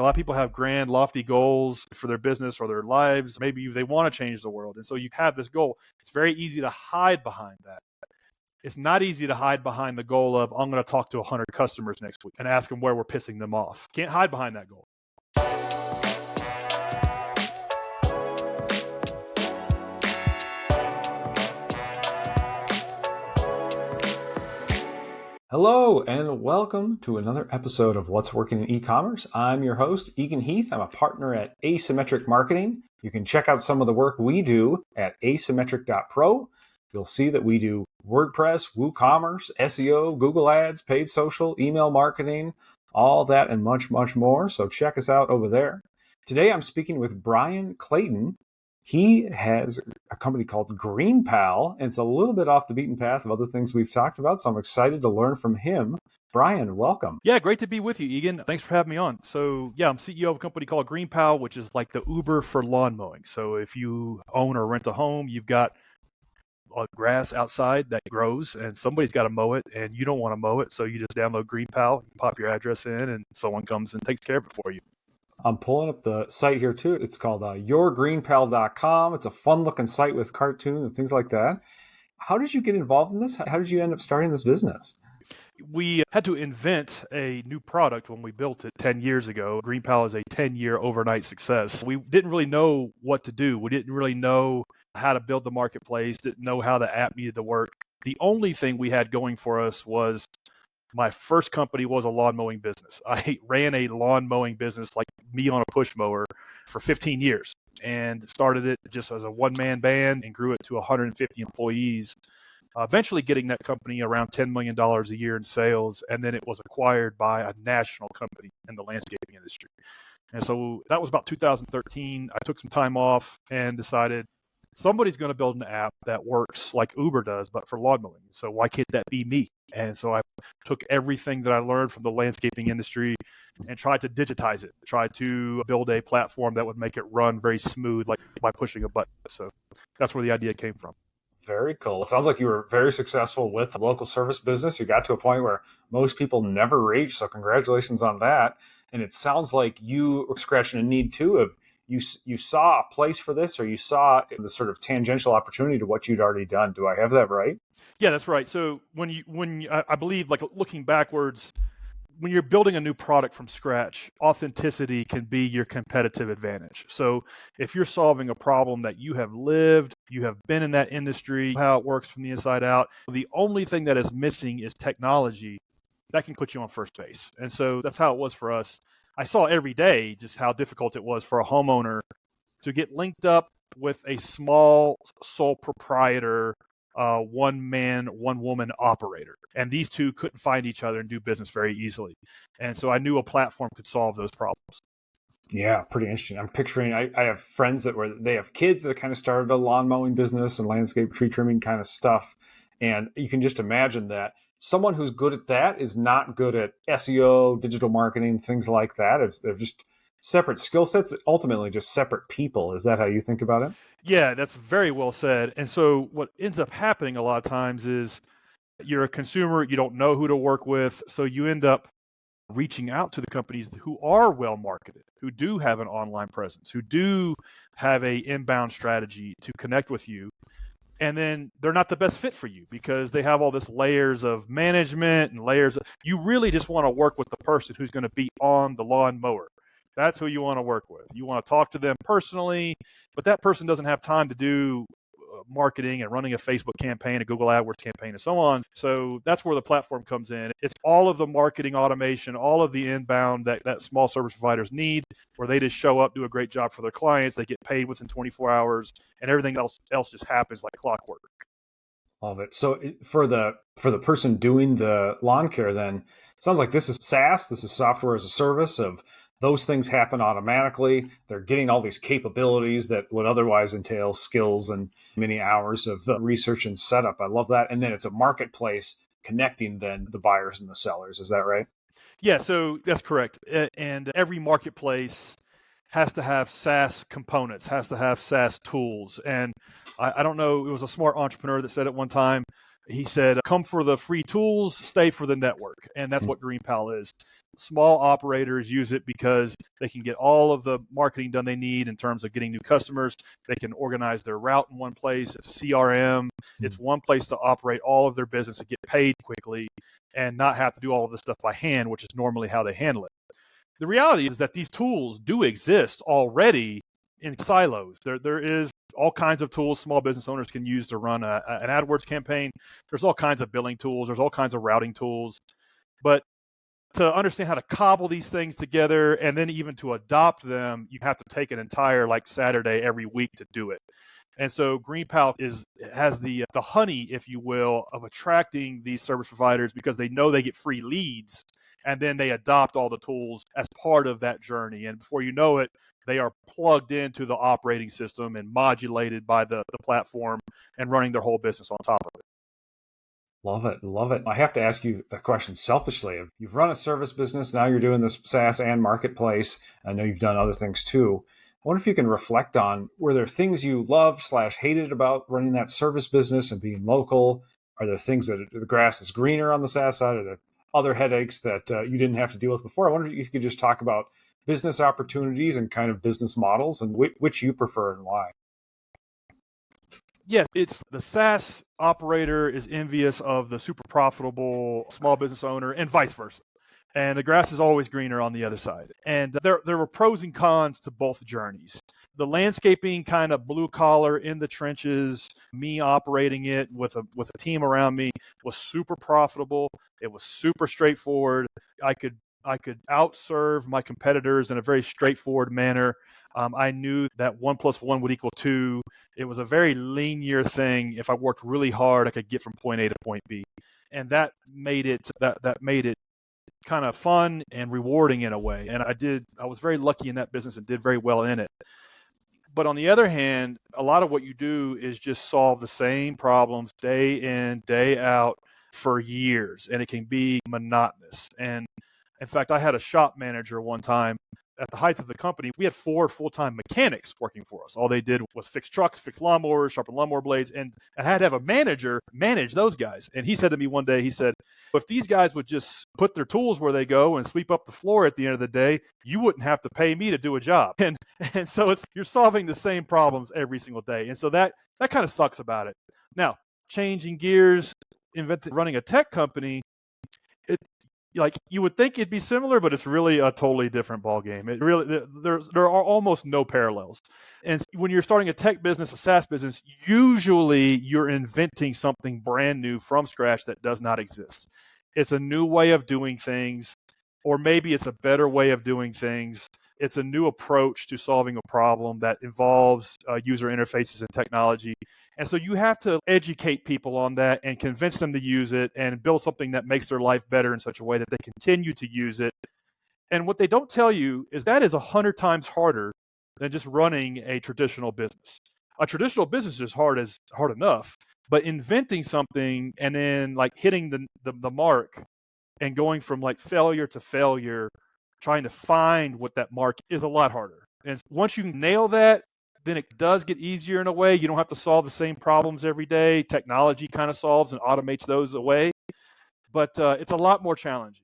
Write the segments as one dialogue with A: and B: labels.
A: A lot of people have grand, lofty goals for their business or their lives. Maybe they want to change the world. And so you have this goal. It's very easy to hide behind that. It's not easy to hide behind the goal of, I'm going to talk to 100 customers next week and ask them where we're pissing them off. Can't hide behind that goal.
B: Hello and welcome to another episode of What's Working in E-commerce. I'm your host, Egan Heath. I'm a partner at Asymmetric Marketing. You can check out some of the work we do at asymmetric.pro. You'll see that we do WordPress, WooCommerce, SEO, Google Ads, paid social, email marketing, all that and much, much more. So check us out over there. Today I'm speaking with Bryan Clayton. He has a company called GreenPal, and it's a little bit off the beaten path of other things we've talked about, so I'm excited to learn from him. Bryan, welcome.
A: Yeah, great to be with you, Egan. Thanks for having me on. So yeah, I'm CEO of a company called GreenPal, which is like the Uber for lawn mowing. So if you own or rent a home, you've got grass outside that grows and somebody's got to mow it and you don't want to mow it. So you just download GreenPal, you pop your address in and someone comes and takes care of it for you.
B: I'm pulling up the site here too. It's called yourgreenpal.com. It's a fun looking site with cartoons and things like that. How did you get involved in this? How did you end up starting this business?
A: We had to invent a new product when we built it 10 years ago. GreenPal is a 10-year overnight success. We didn't really know what to do. We didn't really know how to build the marketplace, didn't know how the app needed to work. The only thing we had going for us was my first company was a lawn mowing business. I ran a lawn mowing business like me on a push mower for 15 years and started it just as a one-man band and grew it to 150 employees. Eventually getting that company around $10 million a year in sales, and then it was acquired by a national company in the landscaping industry. And so that was about 2013. I took some time off and decided somebody's going to build an app that works like Uber does, but for lawn mowing. So why can't that be me? And so I took everything that I learned from the landscaping industry and tried to digitize it, tried to build a platform that would make it run very smooth, like by pushing a button. So that's where the idea came from.
B: Very cool. It sounds like you were very successful with the local service business. You got to a point where most people never reach. So congratulations on that. And it sounds like you were scratching a need too of you saw a place for this, or you saw the sort of tangential opportunity to what you'd already done. Do I have that right?
A: Yeah, that's right. So I believe, like looking backwards, when you're building a new product from scratch, authenticity can be your competitive advantage. So if you're solving a problem that you have lived, you have been in that industry, how it works from the inside out, the only thing that is missing is technology that can put you on first base. And so that's how it was for us. I saw every day just how difficult it was for a homeowner to get linked up with a small sole proprietor, one man, one woman operator. And these two couldn't find each other and do business very easily. And so I knew a platform could solve those problems.
B: Yeah, pretty interesting. I'm picturing, I have friends they have kids that kind of started a lawn mowing business and landscape tree trimming kind of stuff. And you can just imagine that someone who's good at that is not good at SEO, digital marketing, things like that. They're just separate skill sets, ultimately just separate people. Is that how you think about it?
A: Yeah, that's very well said. And so what ends up happening a lot of times is you're a consumer, you don't know who to work with. So you end up reaching out to the companies who are well marketed, who do have an online presence, who do have a inbound strategy to connect with you. And then they're not the best fit for you because they have all this layers of management and layers of, you really just want to work with the person who's going to be on the lawn mower. That's who you want to work with. You want to talk to them personally, but that person doesn't have time to do marketing and running a Facebook campaign, a Google AdWords campaign, and so on. So that's where the platform comes in. It's all of the marketing automation, all of the inbound that small service providers need, where they just show up, do a great job for their clients, they get paid within 24 hours, and everything else just happens like clockwork.
B: Love it. So for the person doing the lawn care, then it sounds like this is SaaS. This is software as a service of those things happen automatically. They're getting all these capabilities that would otherwise entail skills and many hours of research and setup. I love that. And then it's a marketplace connecting then the buyers and the sellers. Is that right?
A: Yeah, so that's correct. And every marketplace has to have SaaS components, has to have SaaS tools. And I don't know, it was a smart entrepreneur that said at one time, He said, come for the free tools, stay for the network. And that's what GreenPal is. Small operators use it because they can get all of the marketing done they need in terms of getting new customers. They can organize their route in one place. It's a CRM. It's one place to operate all of their business and get paid quickly and not have to do all of this stuff by hand, which is normally how they handle it. The reality is that these tools do exist already in silos. There is all kinds of tools small business owners can use to run an AdWords campaign. There's all kinds of billing tools. There's all kinds of routing tools. But to understand how to cobble these things together and then even to adopt them, you have to take an entire Saturday every week to do it. And so GreenPal has the honey, if you will, of attracting these service providers because they know they get free leads, and then they adopt all the tools as part of that journey. And before you know it, they are plugged into the operating system and modulated by the platform and running their whole business on top of it.
B: Love it. Love it. I have to ask you a question selfishly. You've run a service business. Now you're doing this SaaS and marketplace. I know you've done other things too. I wonder if you can reflect on, were there things you loved/hated about running that service business and being local? Are there things that the grass is greener on the SaaS side? Are there other headaches that you didn't have to deal with before? I wonder if you could just talk about business opportunities and kind of business models and which you prefer and why.
A: Yes, it's the SaaS operator is envious of the super profitable small business owner and vice versa. And the grass is always greener on the other side. And there were pros and cons to both journeys. The landscaping kind of blue collar in the trenches, me operating it with a team around me was super profitable. It was super straightforward. I could outserve my competitors in a very straightforward manner. I knew that 1 + 1 would equal 2. It was a very linear thing. If I worked really hard, I could get from point A to point B. And that made it kind of fun and rewarding in a way. And I was very lucky in that business and did very well in it. But on the other hand, a lot of what you do is just solve the same problems day in, day out for years. And it can be monotonous. And in fact, I had a shop manager one time. At the height of the company, we had 4 full-time mechanics working for us. All they did was fix trucks, fix lawnmowers, sharpen lawnmower blades, and I had to have a manager manage those guys. And he said to me one day, he said, if these guys would just put their tools where they go and sweep up the floor at the end of the day, you wouldn't have to pay me to do a job. And so you're solving the same problems every single day. And so that kind of sucks about it. Now, changing gears, running a tech company, you would think it'd be similar, but it's really a totally different ballgame. It really there are almost no parallels. And when you're starting a tech business, a SaaS business, usually you're inventing something brand new from scratch that does not exist. It's a new way of doing things, or maybe it's a better way of doing things. It's a new approach to solving a problem that involves user interfaces and technology. And so you have to educate people on that and convince them to use it and build something that makes their life better in such a way that they continue to use it. And what they don't tell you is that is 100 times harder than just running a traditional business. A traditional business is hard enough, but inventing something and then hitting the mark and going from failure to failure, trying to find what that mark is a lot harder. And once you nail that, then it does get easier in a way. You don't have to solve the same problems every day. Technology kind of solves and automates those away. But it's a lot more challenging.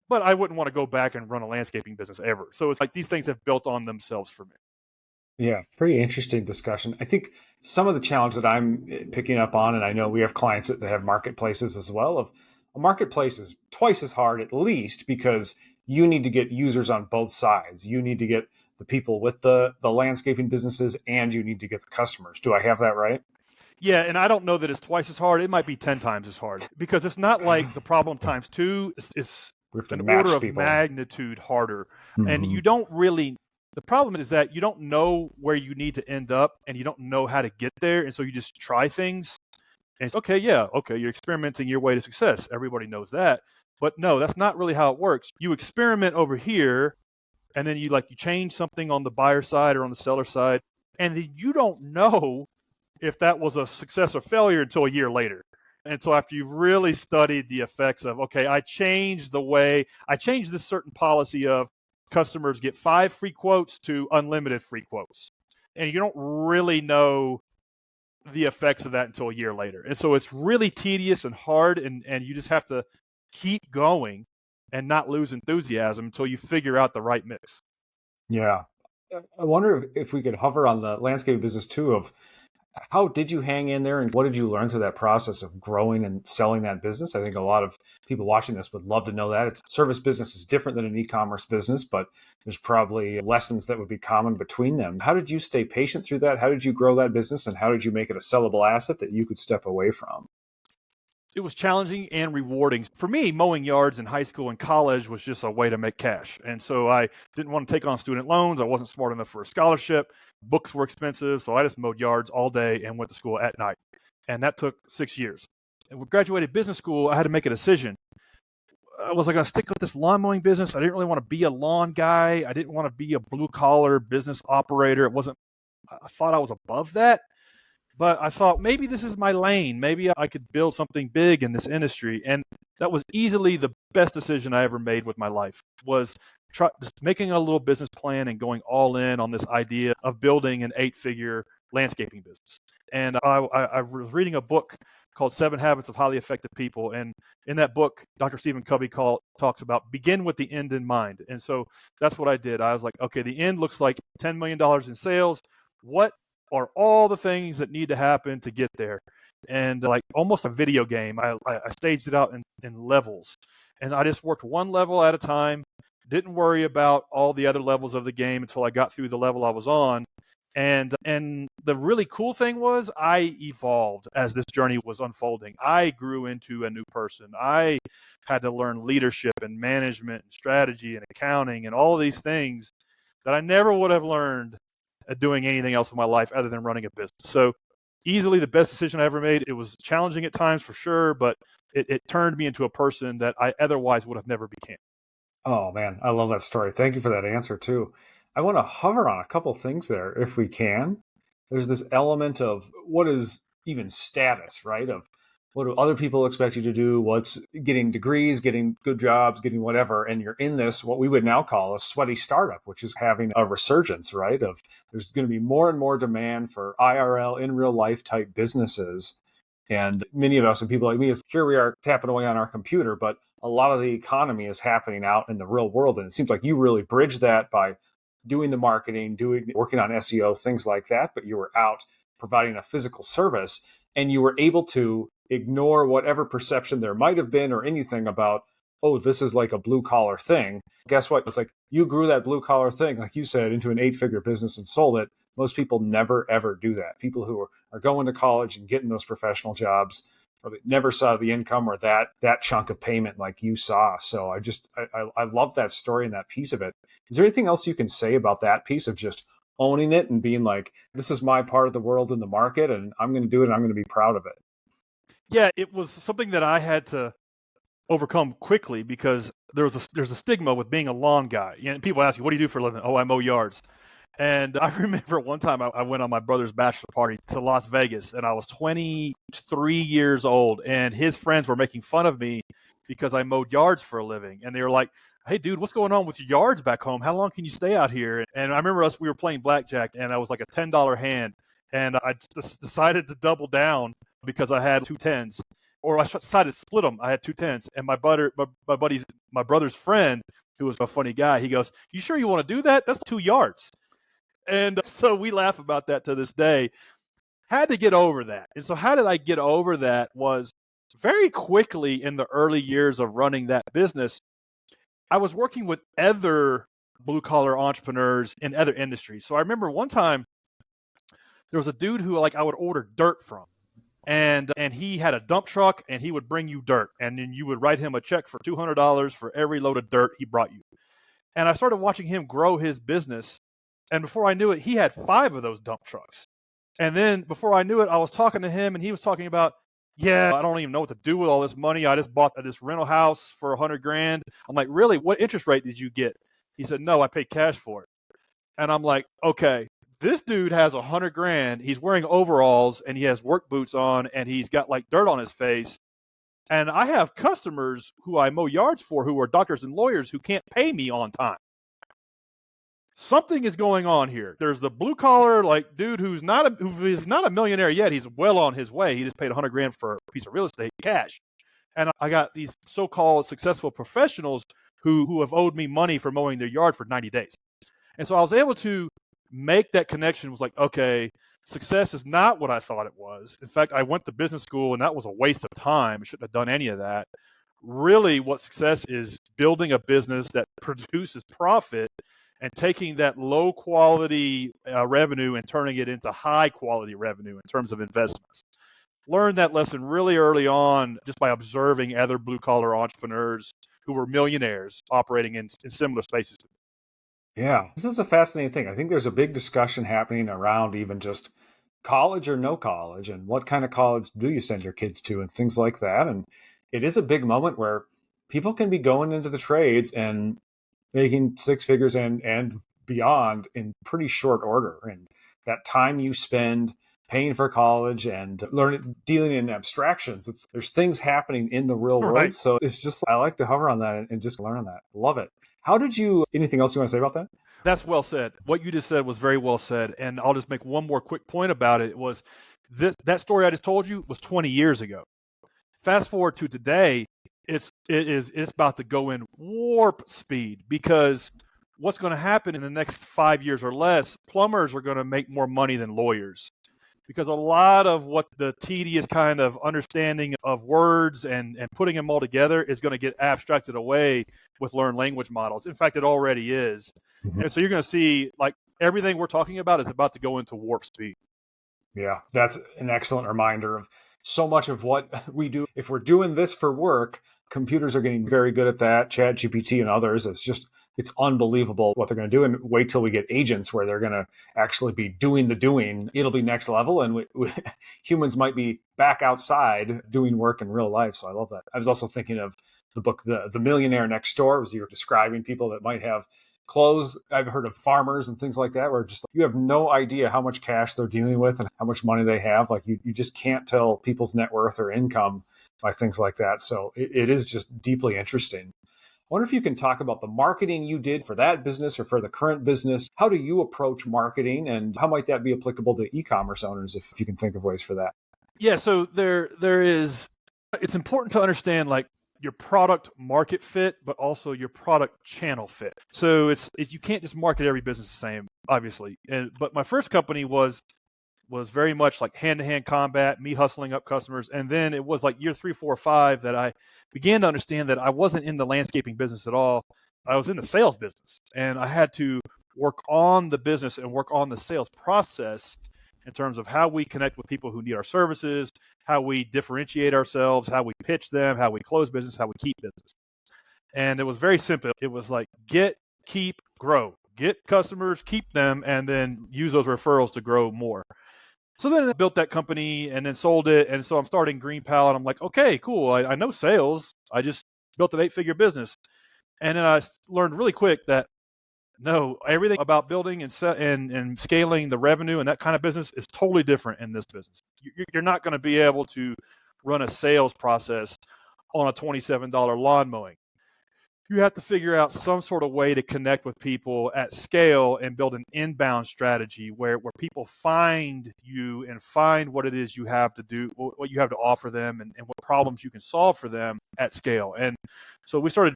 A: But I wouldn't want to go back and run a landscaping business ever. So it's these things have built on themselves for me.
B: Yeah, pretty interesting discussion. I think some of the challenge that I'm picking up on, and I know we have clients that have marketplaces as well, of a marketplace is twice as hard at least because you need to get users on both sides. You need to get the people with the landscaping businesses and you need to get the customers. Do I have that right?
A: Yeah, and I don't know that it's twice as hard. It might be 10 times as hard because it's not like the problem times 2. It's an order of magnitude harder. Mm-hmm. And you don't really, the problem is that you don't know where you need to end up and you don't know how to get there. And so you just try things. And it's okay, you're experimenting your way to success. Everybody knows that. But no, that's not really how it works. You experiment over here, and then you change something on the buyer side or on the seller side, and then you don't know if that was a success or failure until a year later. And so after you've really studied the effects of, okay, I changed this certain policy of customers get 5 free quotes to unlimited free quotes. And you don't really know the effects of that until a year later. And so it's really tedious and hard, and you just have to keep going and not lose enthusiasm until you figure out the right mix.
B: Yeah. I wonder if we could hover on the landscape business too, of how did you hang in there and what did you learn through that process of growing and selling that business? I think a lot of people watching this would love to know that. It's service business is different than an e-commerce business, but there's probably lessons that would be common between them. How did you stay patient through that? How did you grow that business, and how did you make it a sellable asset that you could step away from?
A: It was challenging and rewarding. For me, mowing yards in high school and college was just a way to make cash. And so I didn't want to take on student loans. I wasn't smart enough for a scholarship. Books were expensive. So I just mowed yards all day and went to school at night. And that took 6 years. And when I graduated business school, I had to make a decision. Was I going to stick with this lawn mowing business? I didn't really want to be a lawn guy. I didn't want to be a blue collar business operator. I thought I was above that. But I thought maybe this is my lane. Maybe I could build something big in this industry. And that was easily the best decision I ever made with my life, was just making a little business plan and going all in on this idea of building an 8-figure landscaping business. And I was reading a book called 7 Habits of Highly Effective People. And in that book, Dr. Stephen Covey talks about begin with the end in mind. And so that's what I did. I was like, okay, the end looks like $10 million in sales. What are all the things that need to happen to get there? And like almost a video game, I staged it out in levels. And I just worked one level at a time, didn't worry about all the other levels of the game until I got through the level I was on. And the really cool thing was I evolved as this journey was unfolding. I grew into a new person. I had to learn leadership and management and strategy and accounting and all of these things that I never would have learned doing anything else in my life other than running a business. So easily the best decision I ever made. It was challenging at times for sure, but it turned me into a person that I otherwise would have never become.
B: Oh man, I love that story. Thank you for that answer too. I want to hover on a couple things there if we can. There's this element of what is even status, right? Of what do other people expect you to do? What's getting degrees, getting good jobs, getting whatever. And you're in this, what we would now call a sweaty startup, which is having a resurgence, right? Of there's going to be more and more demand for IRL, in real life type businesses. And many of us and people like me, here we are tapping away on our computer, but a lot of the economy is happening out in the real world. And it seems like you really bridge that by doing the marketing, working on SEO, things like that. But you were out providing a physical service, and you were able to ignore whatever perception there might have been or anything about, oh, this is like a blue collar thing. Guess what? It's like you grew that blue collar thing, like you said, into an 8-figure business and sold it. Most people never, ever do that. People who are going to college and getting those professional jobs probably never saw the income or that chunk of payment like you saw. So I love that story and that piece of it. Is there anything else you can say about that piece of just owning it and being like, this is my part of the world in the market and I'm going to do it and I'm going to be proud of it?
A: Yeah, it was something that I had to overcome quickly because there's a stigma with being a lawn guy. You know, people ask you, what do you do for a living? Oh, I mow yards. And I remember one time I went on my brother's bachelor party to Las Vegas, and I was 23 years old, and his friends were making fun of me because I mowed yards for a living. And they were like, hey, dude, what's going on with your yards back home? How long can you stay out here? And I remember we were playing blackjack, and I was like a $10 hand, and I just decided to double down because I had 2 10s. Or I decided to split them. I had 2 10s. And my brother's friend, who was a funny guy, he goes, you sure you want to do that? That's 2 yards. And so we laugh about that to this day. Had to get over that. And so how did I get over that was very quickly in the early years of running that business, I was working with other blue-collar entrepreneurs in other industries. So I remember one time there was a dude who I would order dirt from. And he had a dump truck, and he would bring you dirt. And then you would write him a check for $200 for every load of dirt he brought you. And I started watching him grow his business. And before I knew it, he had 5 of those dump trucks. And then before I knew it, I was talking to him, and he was talking about, yeah, I don't even know what to do with all this money. I just bought this rental house for $100,000. I'm like, really? What interest rate did you get? He said, no, I paid cash for it. And I'm like, okay, this dude has $100,000. He's wearing overalls, and he has work boots on, and he's got like dirt on his face. And I have customers who I mow yards for who are doctors and lawyers who can't pay me on time. something is going on here. There's the blue collar like dude who is not a millionaire yet. He's well on his way. He just paid $100,000 for a piece of real estate cash. And I got these so-called successful professionals who have owed me money for mowing their yard for 90 days. And so I was able to make that connection. It was like, okay, success is not what I thought it was. In fact, I went to business school and that was a waste of time. I shouldn't have done any of that. Really, what success is building a business that produces profit and taking that low quality revenue and turning it into high quality revenue in terms of investments. Learned that lesson really early on just by observing other blue collar entrepreneurs who were millionaires operating in similar spaces.
B: Yeah, this is a fascinating thing. I think there's a big discussion happening around even just college or no college and what kind of college do you send your kids to and things like that. And it is a big moment where people can be going into the trades and making six figures and beyond in pretty short order. And that time you spend paying for college and dealing in abstractions, there's things happening in the real world.
A: Right.
B: So it's just, I like to hover on that and just learn on that. Love it. Anything else you want to say about that?
A: That's well said. What you just said was very well said. And I'll just make one more quick point about it. Was that story I just told you was 20 years ago. Fast forward to today, it's about to go in warp speed, because what's going to happen in the next 5 years or less, plumbers are going to make more money than lawyers, because a lot of what the tedious kind of understanding of words and putting them all together is going to get abstracted away with learned language models. In fact, it already is. Mm-hmm. And so you're going to see like everything we're talking about is about to go into warp speed.
B: Yeah, that's an excellent reminder of so much of what we do. If we're doing this for work, computers are getting very good at that. ChatGPT and others, it's unbelievable what they're going to do. And wait till we get agents where they're going to actually be doing the doing. It'll be next level. And humans might be back outside doing work in real life. So I love that. I was also thinking of the book, The Millionaire Next Door, as you were describing people that might have clothes. I've heard of farmers and things like that, where just you have no idea how much cash they're dealing with and how much money they have. Like you just can't tell people's net worth or income by things like that. So it is just deeply interesting. I wonder if you can talk about the marketing you did for that business or for the current business. How do you approach marketing, and how might that be applicable to e-commerce owners, if you can think of ways for that?
A: Yeah, so it's important to understand like your product market fit, but also your product channel fit. So you can't just market every business the same, obviously. But my first company was very much like hand-to-hand combat, me hustling up customers. And then it was like year 3, 4, 5 that I began to understand that I wasn't in the landscaping business at all. I was in the sales business, and I had to work on the business and work on the sales process in terms of how we connect with people who need our services, how we differentiate ourselves, how we pitch them, how we close business, how we keep business. And it was very simple. It was like get, keep, grow. Get customers, keep them, and then use those referrals to grow more. So then I built that company and then sold it. And so I'm starting GreenPal, and I'm like, okay, cool. I know sales. I just built an 8-figure business. And then I learned really quick that no, everything about building and scaling the revenue and that kind of business is totally different in this business. You're not going to be able to run a sales process on a $27 lawn mowing. You have to figure out some sort of way to connect with people at scale and build an inbound strategy where people find you and find what it is you have to do, what you have to offer them, and what problems you can solve for them at scale. And so we started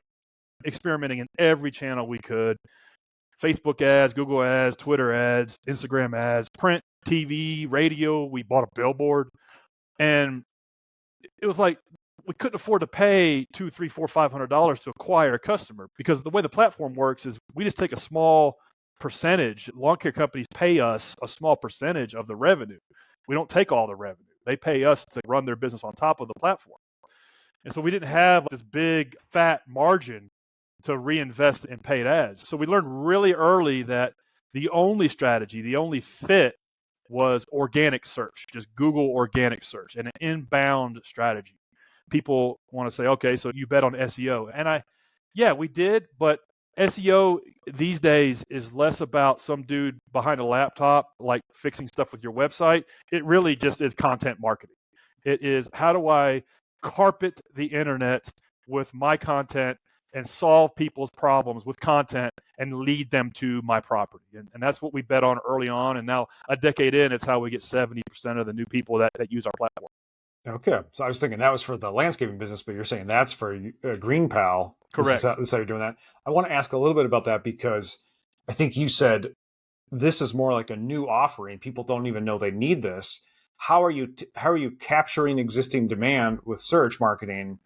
A: experimenting in every channel we could. Facebook ads, Google ads, Twitter ads, Instagram ads, print, TV, radio. We bought a billboard, and it was like we couldn't afford to pay $200, $300, $400, $500 to acquire a customer, because the way the platform works is we just take a small percentage. Lawn care companies pay us a small percentage of the revenue. We don't take all the revenue. They pay us to run their business on top of the platform. And so we didn't have this big fat margin to reinvest in paid ads. So we learned really early that the only strategy, the only fit was organic search, just Google organic search, and an inbound strategy. People want to say, okay, so you bet on SEO. And we did, but SEO these days is less about some dude behind a laptop, like fixing stuff with your website. It really just is content marketing. It is, how do I carpet the internet with my content and solve people's problems with content and lead them to my property. And that's what we bet on early on. And now a decade in, it's how we get 70% of the new people that use our platform.
B: Okay. So I was thinking that was for the landscaping business, but you're saying that's for GreenPal.
A: Correct.
B: This is how you're doing that. I want to ask a little bit about that because I think you said this is more like a new offering. People don't even know they need this. How are you capturing existing demand with search marketing?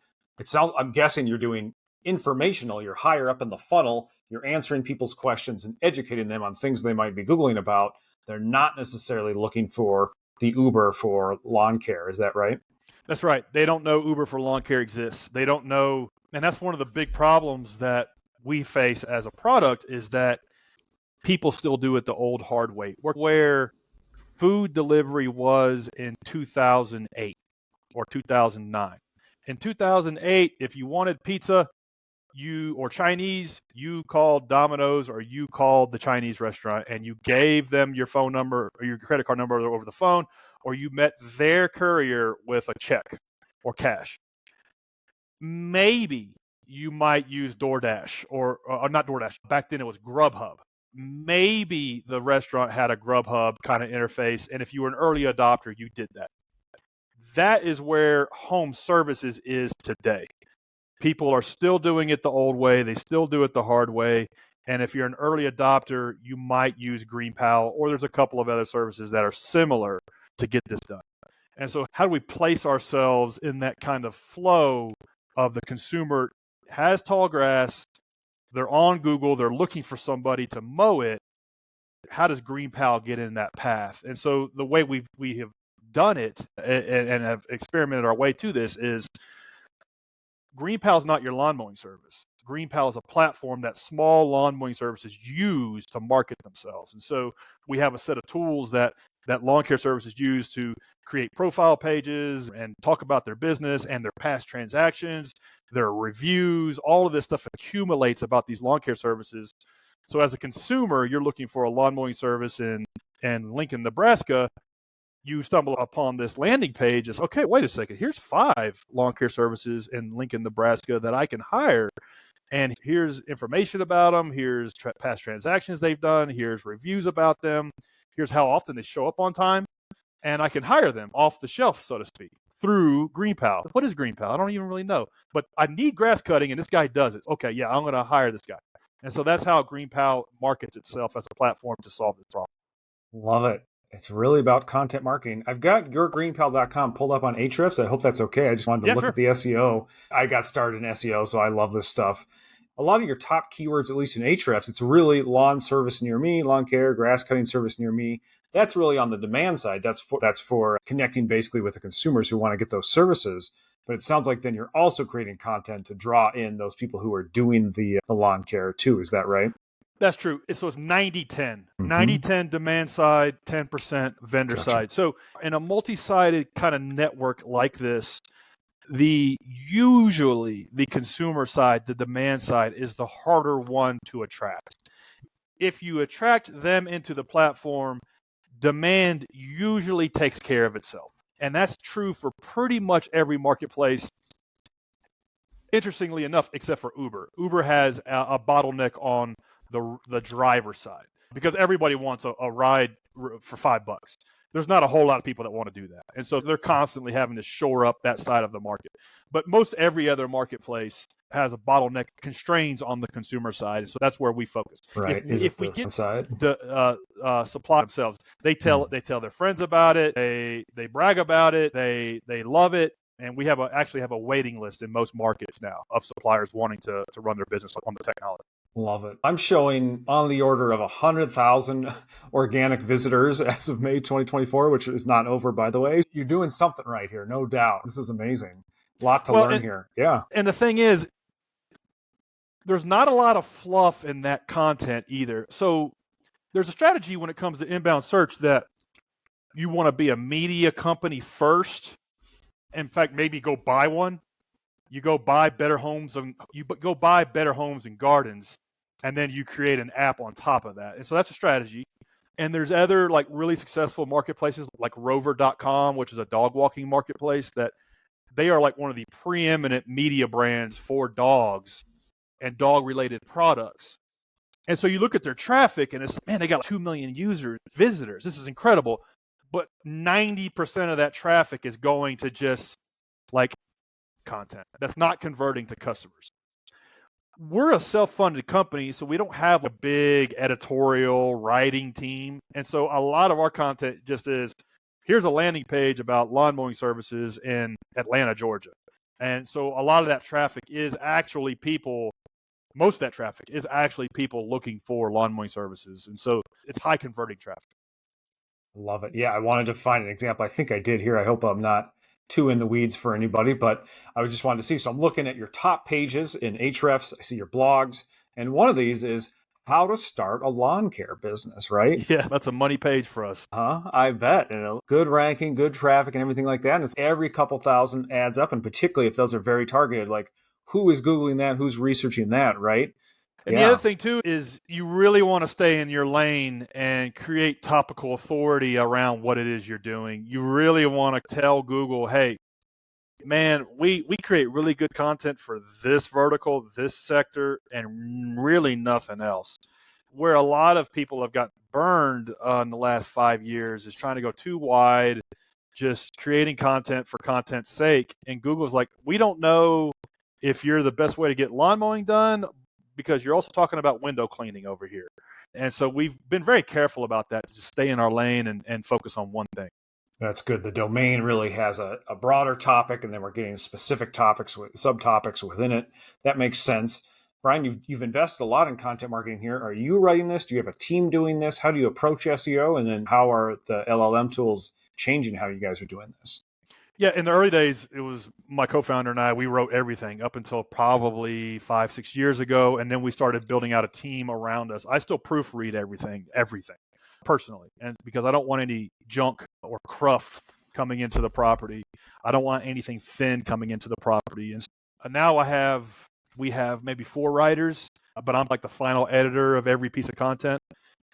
B: I'm guessing you're doing informational. You're higher up in the funnel. You're answering people's questions and educating them on things they might be Googling about. They're not necessarily looking for the Uber for lawn care. Is that right?
A: That's right. They don't know Uber for lawn care exists. They don't know. And that's one of the big problems that we face as a product is that people still do it the old hard way, where food delivery was in 2008 or 2009. In 2008, if you wanted pizza or Chinese, you called Domino's or you called the Chinese restaurant and you gave them your phone number or your credit card number over the phone, or you met their courier with a check or cash. Maybe you might use DoorDash or not DoorDash. Back then it was Grubhub. Maybe the restaurant had a Grubhub kind of interface. And if you were an early adopter, you did that. That is where home services is today. People are still doing it the old way. They still do it the hard way. And if you're an early adopter, you might use GreenPal, or there's a couple of other services that are similar to get this done. And so how do we place ourselves in that kind of flow of the consumer has tall grass, they're on Google, they're looking for somebody to mow it. How does GreenPal get in that path? And so the way we have done it and have experimented our way to this is GreenPal is not your lawn mowing service. GreenPal is a platform that small lawn mowing services use to market themselves. And so we have a set of tools that lawn care services use to create profile pages and talk about their business and their past transactions, their reviews. All of this stuff accumulates about these lawn care services. So as a consumer, you're looking for a lawn mowing service in Lincoln, Nebraska. You stumble upon this landing page. It's okay, wait a second. Here's 5 lawn care services in Lincoln, Nebraska that I can hire. And here's information about them. Here's past transactions they've done. Here's reviews about them. Here's how often they show up on time. And I can hire them off the shelf, so to speak, through GreenPal. What is GreenPal? I don't even really know. But I need grass cutting, and this guy does it. Okay, yeah, I'm going to hire this guy. And so that's how GreenPal markets itself as a platform to solve this problem.
B: Love it. It's really about content marketing. I've got yourgreenpal.com pulled up on Ahrefs. I hope that's okay. I just wanted to look at the SEO. I got started in SEO, so I love this stuff. A lot of your top keywords, at least in Ahrefs, it's really lawn service near me, lawn care, grass cutting service near me. That's really on the demand side. That's for connecting basically with the consumers who want to get those services. But it sounds like then you're also creating content to draw in those people who are doing the lawn care too. Is that right?
A: That's true. So it's 90-10. 90-10 demand side, 10% vendor side. So in a multi-sided kind of network like this, usually the consumer side, the demand side, is the harder one to attract. If you attract them into the platform, demand usually takes care of itself. And that's true for pretty much every marketplace, interestingly enough, except for Uber. Uber has a bottleneck on the driver side because everybody wants a ride for $5. There's not a whole lot of people that want to do that. And so they're constantly having to shore up that side of the market. But most every other marketplace has a bottleneck constraints on the consumer side. So that's where we focus.
B: Right.
A: If we get the supply themselves, they tell their friends about it. They brag about it. They love it. And we actually have a waiting list in most markets now of suppliers wanting to run their business on the technology.
B: Love it. I'm showing on the order of 100,000 organic visitors as of May 2024, which is not over, by the way. You're doing something right here, no doubt. This is amazing. A lot to learn here. Yeah.
A: And the thing is, there's not a lot of fluff in that content either. So there's a strategy when it comes to inbound search that you want to be a media company first. In fact, maybe go buy one. You go buy Better Homes and Gardens, and then you create an app on top of that. And so that's a strategy. And there's other like really successful marketplaces like Rover.com, which is a dog walking marketplace that they are like one of the preeminent media brands for dogs and dog related products. And so you look at their traffic and it's, man, they got 2 million visitors. This is incredible. But 90% of that traffic is going to just like content that's not converting to customers. We're a self-funded company, so we don't have a big editorial writing team. And so a lot of our content just is, here's a landing page about lawn mowing services in Atlanta, Georgia. And so a lot of that traffic is actually people, most of that traffic is actually people looking for lawn mowing services. And so it's high converting traffic.
B: Love it. Yeah, I wanted to find an example. I think I did here. I hope I'm not too in the weeds for anybody, but I just wanted to see. So I'm looking at your top pages in Ahrefs. I see your blogs. And one of these is how to start a lawn care business, right?
A: Yeah, that's a money page for us.
B: I bet. Good ranking, good traffic, and everything like that. And it's every couple thousand adds up. And particularly if those are very targeted, like who is Googling that? Who's researching that, right?
A: And the other thing too is you really want to stay in your lane and create topical authority around what it is you're doing. You really want to tell Google, hey, man, we create really good content for this vertical, this sector, and really nothing else. Where a lot of people have gotten burned in the last 5 years is trying to go too wide, just creating content for content's sake. And Google's like, we don't know if you're the best way to get lawn mowing done, because you're also talking about window cleaning over here. And so we've been very careful about that, to just stay in our lane and focus on one thing.
B: That's good. The domain really has a broader topic, and then we're getting specific topics with subtopics within it. That makes sense. Brian, you've invested a lot in content marketing here. Are you writing this? Do you have a team doing this? How do you approach SEO? And then how are the LLM tools changing how you guys are doing this?
A: Yeah, in the early days, it was my co-founder and I, we wrote everything up until probably 5-6 years ago. And then we started building out a team around us. I still proofread everything personally. And because I don't want any junk or cruft coming into the property. I don't want anything thin coming into the property. And now we have maybe 4 writers, but I'm like the final editor of every piece of content.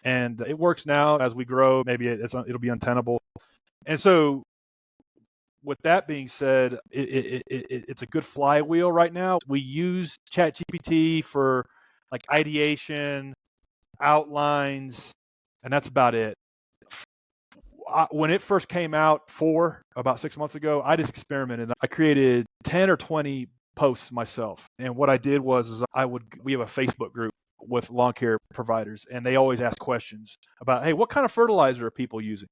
A: And it works now. As we grow, maybe it'll be untenable. And so, with that being said, it's a good flywheel right now. We use ChatGPT for like ideation, outlines, and that's about it. When it first came out about 6 months ago, I just experimented. I created 10 or 20 posts myself. And what I did was we have a Facebook group with lawn care providers, and they always ask questions about, hey, what kind of fertilizer are people using?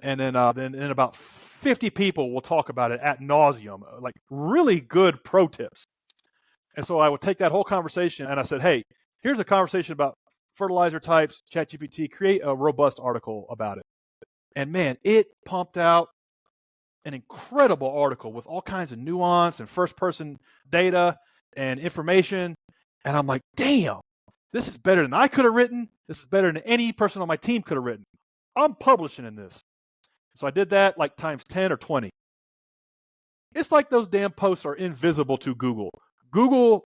A: And then about 50 people will talk about it ad nauseum, like really good pro tips. And so I would take that whole conversation and I said, hey, here's a conversation about fertilizer types, ChatGPT, create a robust article about it. And man, it pumped out an incredible article with all kinds of nuance and first person data and information. And I'm like, damn, this is better than I could have written. This is better than any person on my team could have written. I'm publishing in this. So I did that like times 10 or 20. It's like those damn posts are invisible to Google. Google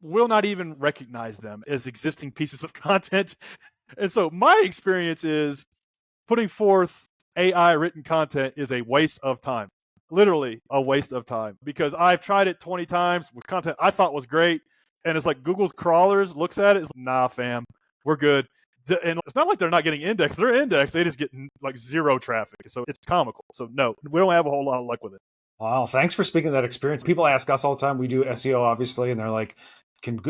A: will not even recognize them as existing pieces of content. And so my experience is putting forth AI written content is a waste of time. Literally a waste of time, because I've tried it 20 times with content I thought was great. And it's like Google's crawlers looks at it, it's like, nah, fam, we're good. And it's not like they're not getting indexed. They're indexed. They just get like 0 traffic. So it's comical. So no, we don't have a whole lot of luck with it.
B: Wow. Thanks for speaking of that experience. People ask us all the time. We do SEO, obviously, and they're like,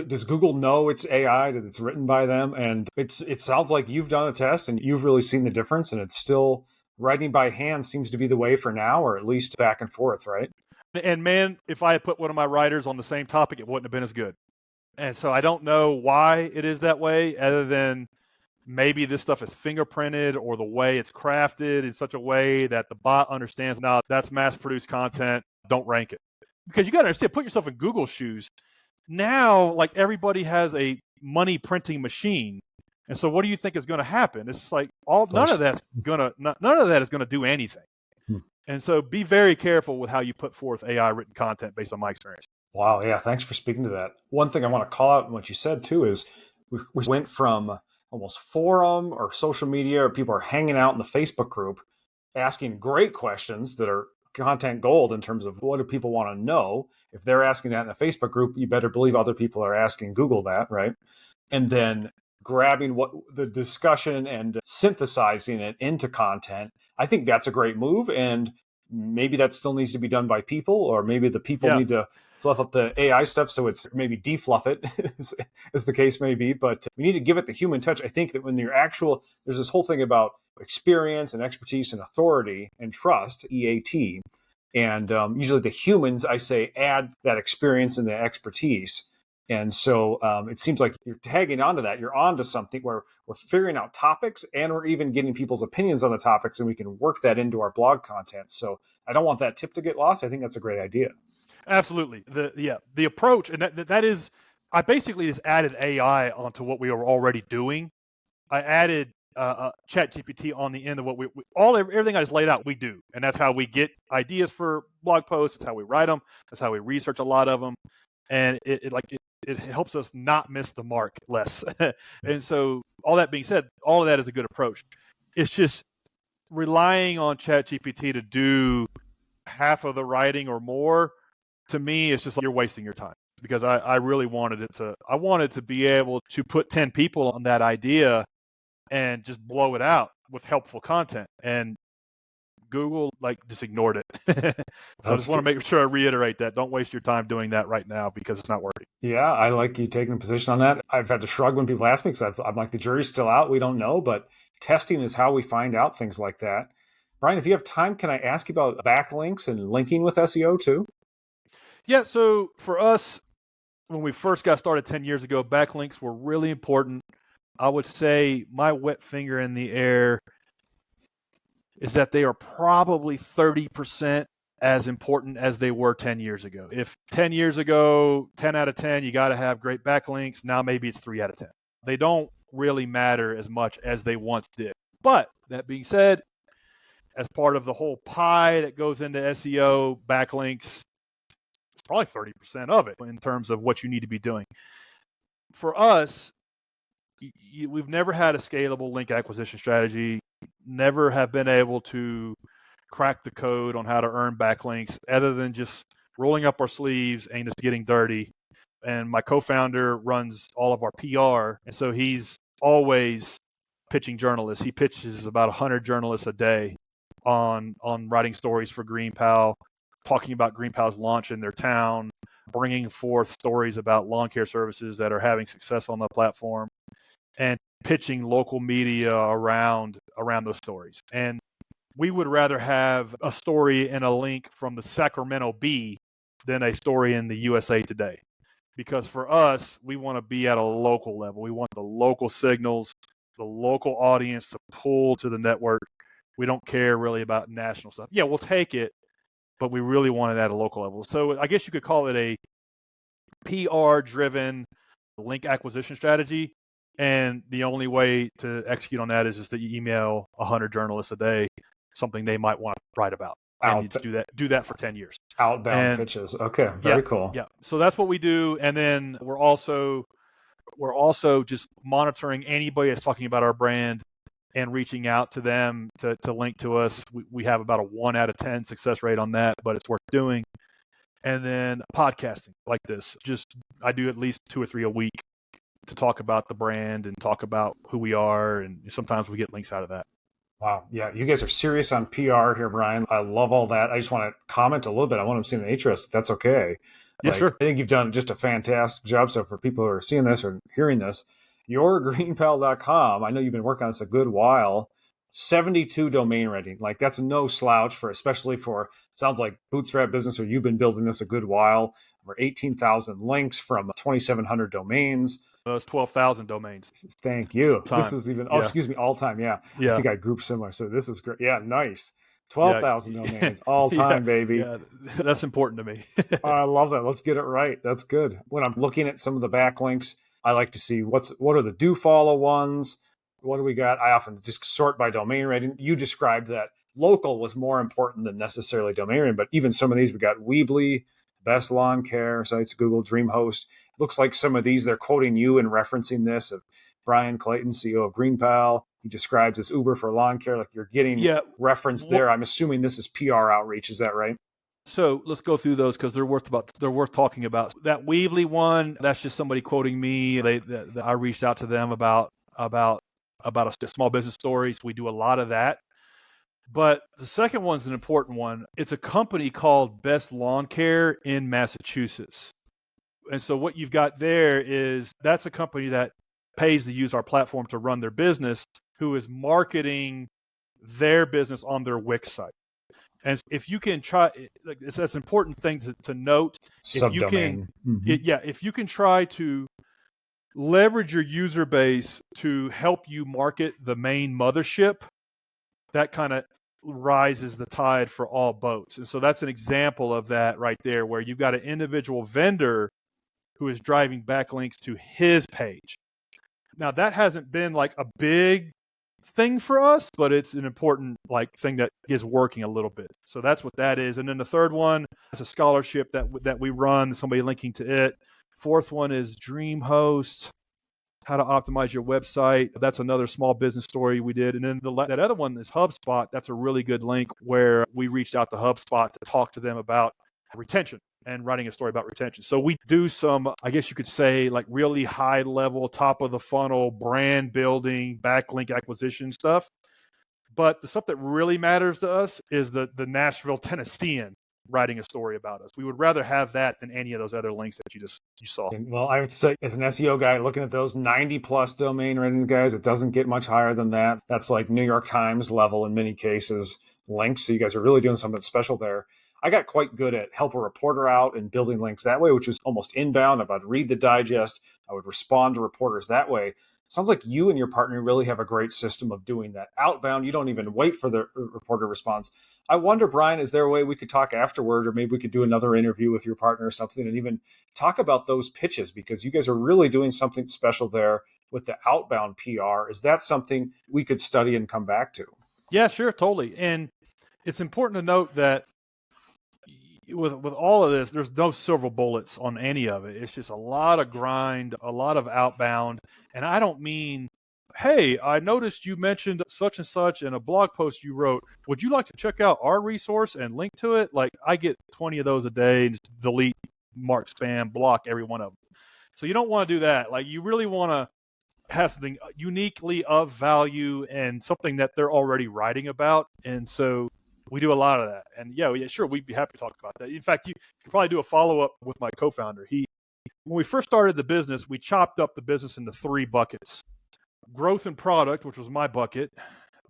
B: does Google know it's AI, that it's written by them? And it sounds like you've done a test and you've really seen the difference, and it's still writing by hand seems to be the way for now, or at least back and forth, right?
A: And man, if I had put one of my writers on the same topic, it wouldn't have been as good. And so I don't know why it is that way, other than maybe this stuff is fingerprinted or the way it's crafted in such a way that the bot understands, now that's mass-produced content, don't rank it. Because you got to understand, put yourself in Google's shoes. Now, like, everybody has a money printing machine. And so what do you think is going to happen? It's just like none of that is going to do anything. And so be very careful with how you put forth AI written content based on my experience.
B: Wow. Yeah. Thanks for speaking to that. One thing I want to call out in what you said too is we went from almost forum or social media, or people are hanging out in the Facebook group asking great questions that are content gold in terms of what do people want to know. If they're asking that in a Facebook group, you better believe other people are asking Google that, right? And then grabbing what the discussion and synthesizing it into content. I think that's a great move. And maybe that still needs to be done by people, or maybe the people
A: Yeah.
B: need to fluff up the AI stuff. So it's maybe defluff it as the case may be, but we need to give it the human touch. I think that when there's this whole thing about experience and expertise and authority and trust, EAT. And usually the humans, I say, add that experience and the expertise. And so it seems like you're tagging onto that. You're onto something where we're figuring out topics and we're even getting people's opinions on the topics, and we can work that into our blog content. So I don't want that tip to get lost. I think that's a great idea.
A: Absolutely. The approach, and that is, I basically just added AI onto what we were already doing. I added ChatGPT on the end of what everything I just laid out, we do. And that's how we get ideas for blog posts. It's how we write them. That's how we research a lot of them. And it helps us not miss the mark less. And so all that being said, all of that is a good approach. It's just relying on ChatGPT to do half of the writing or more. To me, it's just like you're wasting your time, because I really wanted to be able to put 10 people on that idea and just blow it out with helpful content. And Google just ignored it. So I just want to make sure I reiterate that. Don't waste your time doing that right now, because it's not working.
B: Yeah, I like you taking a position on that. I've had to shrug when people ask me, because I'm like, the jury's still out. We don't know, but testing is how we find out things like that. Brian, if you have time, can I ask you about backlinks and linking with SEO too?
A: Yeah, so for us, when we first got started 10 years ago, backlinks were really important. I would say my wet finger in the air is that they are probably 30% as important as they were 10 years ago. If 10 years ago, 10 out of 10, you got to have great backlinks, now maybe it's 3 out of 10. They don't really matter as much as they once did. But that being said, as part of the whole pie that goes into SEO, backlinks, it's probably 30% of it in terms of what you need to be doing. For us, we've never had a scalable link acquisition strategy, never have been able to crack the code on how to earn backlinks, other than just rolling up our sleeves and just getting dirty. And my co-founder runs all of our PR, and so he's always pitching journalists. He pitches about 100 journalists a day on writing stories for GreenPal, talking about GreenPal's launch in their town, bringing forth stories about lawn care services that are having success on the platform, and pitching local media around those stories. And we would rather have a story and a link from the Sacramento Bee than a story in the USA Today. Because for us, we want to be at a local level. We want the local signals, the local audience to pull to the network. We don't care really about national stuff. Yeah, we'll take it, but we really want it at a local level. So I guess you could call it a PR-driven link acquisition strategy. And the only way to execute on that is just to email 100 journalists a day, something they might want to write about. And you do that for 10 years.
B: Outbound pitches. Okay, very cool.
A: Yeah. So that's what we do. And then we're also just monitoring anybody that's talking about our brand and reaching out to them to link to us. We have about a 1 out of 10 success rate on that, but it's worth doing. And then podcasting like this. I do at least 2 or 3 a week to talk about the brand and talk about who we are. And sometimes we get links out of that.
B: Wow. Yeah. You guys are serious on PR here, Brian. I love all that. I just want to comment a little bit. I want to see the interest. That's okay.
A: Yeah, sure.
B: I think you've done just a fantastic job. So for people who are seeing this or hearing this, yourgreenpal.com, I know you've been working on this a good while. 72 domain rating. That's no slouch especially for, sounds like bootstrap business, or you've been building this a good while. Over 18,000 links from 2,700 domains.
A: Those 12,000 domains.
B: Thank you.
A: Time.
B: This is even, excuse me, all time. Yeah. I think I grouped similar. So this is great. Yeah, nice. 12,000 domains, all time, baby.
A: Yeah, that's important to me.
B: I love that. Let's get it right. That's good. When I'm looking at some of the backlinks, I like to see what are the do follow ones. What do we got? I often just sort by domain rating. You described that local was more important than necessarily domain rating, but even some of these, we got Weebly, Best Lawn Care Sites, Google, DreamHost. It looks like some of these, they're quoting you and referencing this of Bryan Clayton, CEO of GreenPal, he describes as Uber for lawn care. Like you're getting reference there. I'm assuming this is PR outreach. Is that right?
A: So let's go through those because they're worth talking about. That Weebly one, that's just somebody quoting me. I reached out to them about a small business stories. We do a lot of that. But the second one's an important one. It's a company called Best Lawn Care in Massachusetts. And so what you've got there is that's a company that pays to use our platform to run their business, who is marketing their business on their Wix site. And if you can try, that's an important thing to note.
B: Subdomain.
A: If you can try to leverage your user base to help you market the main mothership, that kind of rises the tide for all boats. And so that's an example of that right there, where you've got an individual vendor who is driving backlinks to his page. Now, that hasn't been like a big thing for us, but it's an important thing that is working a little bit. So that's what that is. And then the third one is a scholarship that we run, somebody linking to it. Fourth one is DreamHost, how to optimize your website. That's another small business story we did. And then that other one is HubSpot. That's a really good link where we reached out to HubSpot to talk to them about retention and writing a story about retention. So we do some, I guess you could say, like really high level, top of the funnel, brand building, backlink acquisition stuff. But the stuff that really matters to us is the Nashville Tennessean writing a story about us. We would rather have that than any of those other links that you saw.
B: Well, I would say as an SEO guy, looking at those 90 plus domain ratings, guys, it doesn't get much higher than that. That's like New York Times level in many cases links. So you guys are really doing something special there. I got quite good at help a reporter out and building links that way, which was almost inbound. I'd read the digest. I would respond to reporters that way. Sounds like you and your partner really have a great system of doing that. Outbound, you don't even wait for the reporter response. I wonder, Brian, is there a way we could talk afterward, or maybe we could do another interview with your partner or something and even talk about those pitches, because you guys are really doing something special there with the outbound PR. Is that something we could study and come back to?
A: Yeah, sure, totally. And it's important to note that with all of this, there's no silver bullets on any of it. It's just a lot of grind, a lot of outbound. And I don't mean, hey, I noticed you mentioned such and such in a blog post you wrote. Would you like to check out our resource and link to it? Like, I get 20 of those a day, just delete, mark spam, block every one of them. So you don't want to do that. Like, you really want to have something uniquely of value and something that they're already writing about. And so we do a lot of that. And yeah, sure, we'd be happy to talk about that. In fact, you could probably do a follow-up with my co-founder. When we first started the business, we chopped up the business into 3 buckets. Growth and product, which was my bucket,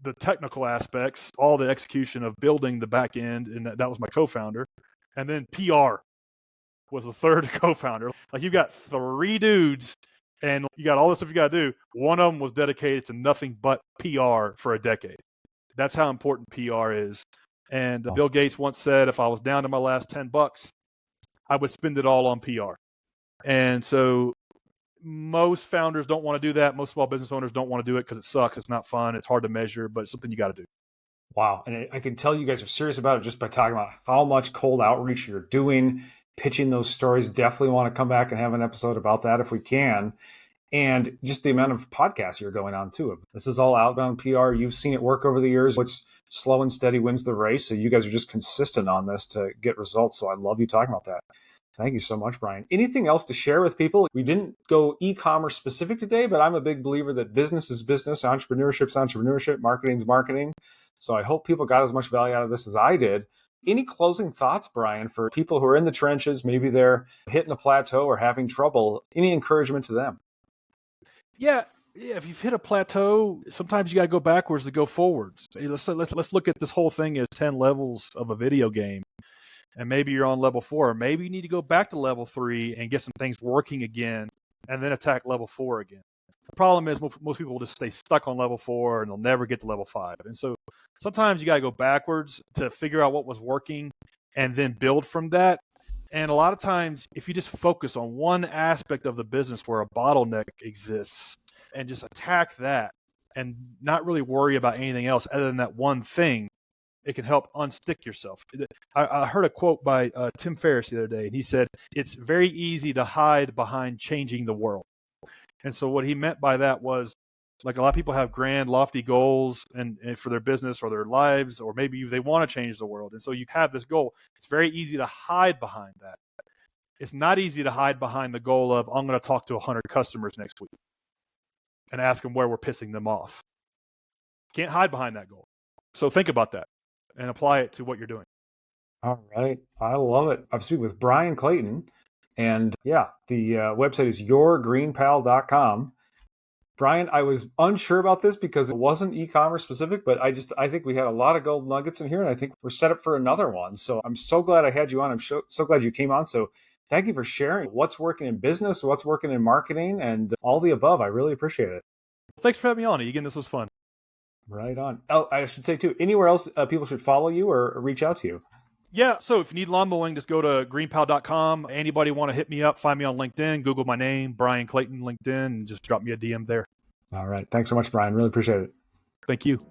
A: the technical aspects, all the execution of building the back end, and that was my co-founder. And then PR was the third co-founder. Like, you've got 3 dudes and you got all the stuff you got to do. One of them was dedicated to nothing but PR for a decade. That's how important PR is. And Bill Gates once said, if I was down to my last $10, I would spend it all on PR. And so most founders don't want to do that. Most small business owners don't want to do it because it sucks. It's not fun. It's hard to measure, but it's something you got to do.
B: Wow. And I can tell you guys are serious about it just by talking about how much cold outreach you're doing, pitching those stories. Definitely want to come back and have an episode about that if we can. And just the amount of podcasts you're going on too. This is all outbound PR. You've seen it work over the years. What's slow and steady wins the race. So you guys are just consistent on this to get results. So I love you talking about that. Thank you so much, Brian. Anything else to share with people? We didn't go e-commerce specific today, but I'm a big believer that business is business, entrepreneurship's entrepreneurship, marketing's marketing. So I hope people got as much value out of this as I did. Any closing thoughts, Brian, for people who are in the trenches? Maybe they're hitting a plateau or having trouble. Any encouragement to them?
A: Yeah, if you've hit a plateau, sometimes you got to go backwards to go forwards. Let's look at this whole thing as 10 levels of a video game. And maybe you're on level 4. Maybe you need to go back to level 3 and get some things working again and then attack level 4 again. The problem is most people will just stay stuck on level 4 and they'll never get to level 5. And so sometimes you got to go backwards to figure out what was working and then build from that. And a lot of times, if you just focus on one aspect of the business where a bottleneck exists and just attack that and not really worry about anything else other than that one thing, it can help unstick yourself. I heard a quote by Tim Ferriss the other day, and he said, it's very easy to hide behind changing the world. And so what he meant by that was, Like a lot of people have grand, lofty goals and for their business or their lives, or maybe they want to change the world. And so you have this goal. It's very easy to hide behind that. It's not easy to hide behind the goal of, I'm going to talk to 100 customers next week and ask them where we're pissing them off. Can't hide behind that goal. So think about that and apply it to what you're doing.
B: All right. I love it. I'm speaking with Bryan Clayton. And yeah, the website is yourgreenpal.com. Bryan, I was unsure about this because it wasn't e-commerce specific, but I think we had a lot of gold nuggets in here, and I think we're set up for another one. So I'm so glad I had you on. I'm so glad you came on. So thank you for sharing what's working in business, what's working in marketing, and all the above. I really appreciate it.
A: Thanks for having me on, Egan. This was fun.
B: Right on. Oh, I should say too, anywhere else people should follow you or reach out to you?
A: Yeah, so if you need lawn mowing, just go to greenpal.com. Anybody want to hit me up, find me on LinkedIn, Google my name, Bryan Clayton, LinkedIn, and just drop me a DM there.
B: All right. Thanks so much, Bryan. Really appreciate it.
A: Thank you.